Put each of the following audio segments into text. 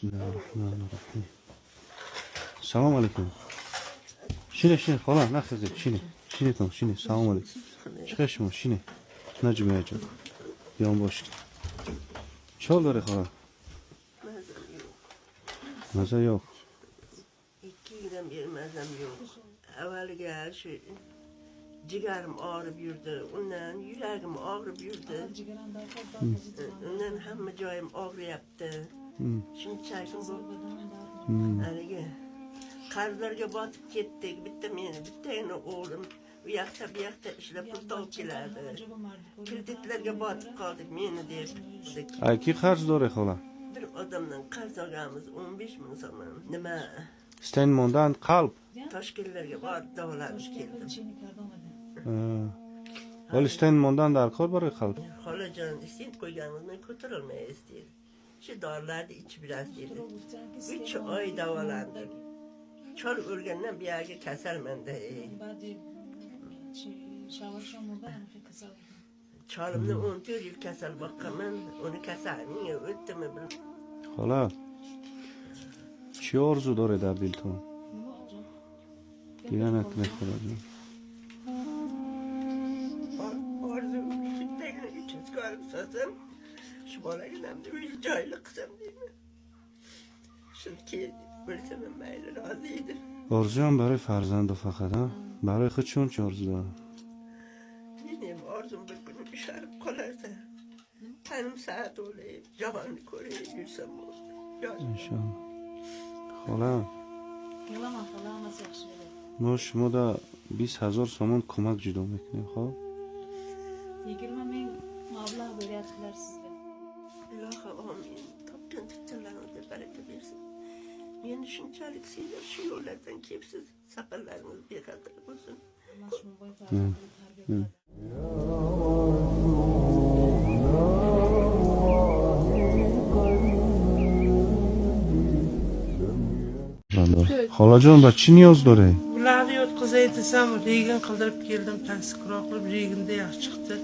Bismillahirrahmanirrahim. Assalomu alaykum. Shine, xola, naqshid, shine ton, shine. Assalomu alaykum. Chiqishmi, shine. Najmiyajon. Yonbosh. Chol dore xola. Maza yo'q. 2 yildan beri mazam yo'q. Avvaliga shu jigarim og'rib yurdi, undan yuragim og'rib yurdi. Undan hamma joyim og'riyapti. Shunchaki bu haligi qarzlarga botib ketdik. Bittagina o'g'lim u yoqda bu yoqda ishlab pul topib keladi. Kreditlarga botib qoldik meni deb. Ayki qarz dore xola. Bir odamdan qarz olganmiz 15 ming so'm. Nima? Steinmondan qalb. Toshkentlarga borib davolanish keldim. Ol Steinmondan darkor bor qalb. Xolajon, sen qo'yganingni ko'tarolmaysiz dedi. Shu dorilarni ichib yurasiz dedi. 3 oy davolandim. Chol o'lgandan buyoqqa kasalmanda. Cholimni 14 yil kasal boqqanman, uni kasalning o'tdimi bil. Xola. Chi orzu dore dar dilton? Diyanat ne xolajon? Orzu bittagina uchinchi ko'rib sozim. Shu bolaginamni uy joyli qilsam deyman. Shunki bo'lsam mayli rozi edi. Orzu ham barای farzand faqat, ha? Barای xud shuncha orzu dor. Mening orzum bir kun ushalib qolarsa, tanim saat o'layib, jahonni ko'rib yursam bo'ldi. İnşallah. Xola. Yig'lama, xolamiz yaxshi edi. ما شما دا 20,000 so'm ko'mak judo میکنیم خب 20 ming mablag' beryaptilar sizga. Ilohi omin. Topgan tutganlaringizga baraka bersin. Meni shunchalik sevib shu yo'llardan kelibsiz. Saqinlaringiz bexatar bo'lsin. Alloh shuni bo'y tarbiya qiladi. xolajon ba chi niyoz dore Bularni yotqizay desam, regin qildirib keldim, tansiqroq qilib regimda yaxshi chiqdi.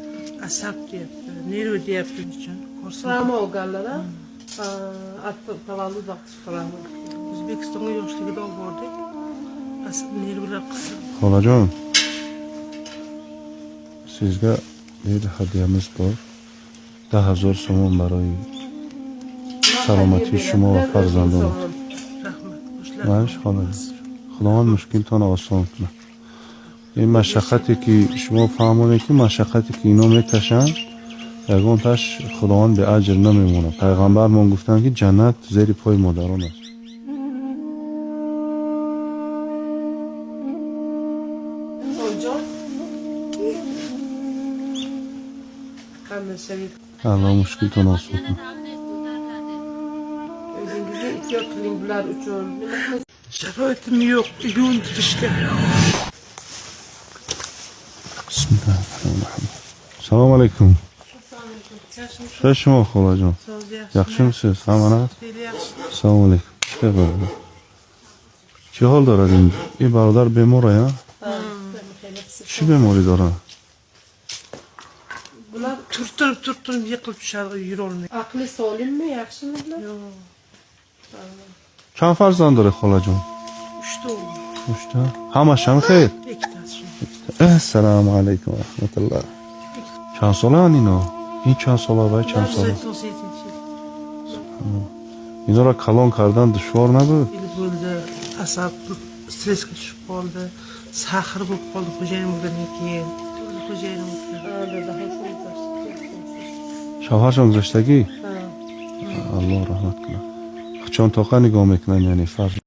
Asab deyapti, nerv deyapti uchun. Travma olganlar, tavallud vaqti travma. O'zbekistonga yoshligida olib bordik. Asab nervlar qisib. xolajon sizga bir hadyamiz bor 10,000 so'm برای سلامتی شما و فرزندانتون Rahmat. ماش خلاص خداوند مشکلتون رو آسان کنه این مشقتی که شما فهمونید که مشقتی که اینا میکشن یگان تاش خداوند به اجر نمیمونه پیغمبرمون گفتن که جنت زیر پای مادران است Qanday sevib Allah مشکلتون آسان کنه o'zingizni ehtiyot qiling bular uchun. Nima qilasiz? Sharoitim yo'q, yundirishga. Bismillahirrahmanirrahim Assalomu alaykum Shashmo xolajon yaxshimisiz hammana Assalomu alaykum چه حال دارد این برادر بیماره یا چی بیماری داره Bular Turtib yiqilib tushadi, yura olmaydi. aqli solimmi, yaxshimi bular? چند فرزند داره خلاجون 3 ta o'g'il, 3 تا همش هم خیر 2tasi. السلام علیکم و رحمت الله چند ساله هن اینا این چند ساله و چند ساله 97 اینا را کلان کردن دشوار نبود yil bo'ldi, asab stressga tushib qoldi, sahr bo'lib qoldi xo'jayin bo'lgandan keyin. Xo'jayinim شوهرشون گذاشتگی الله رحمت کنه چون طاقه نگاه میکنن یعنی فرض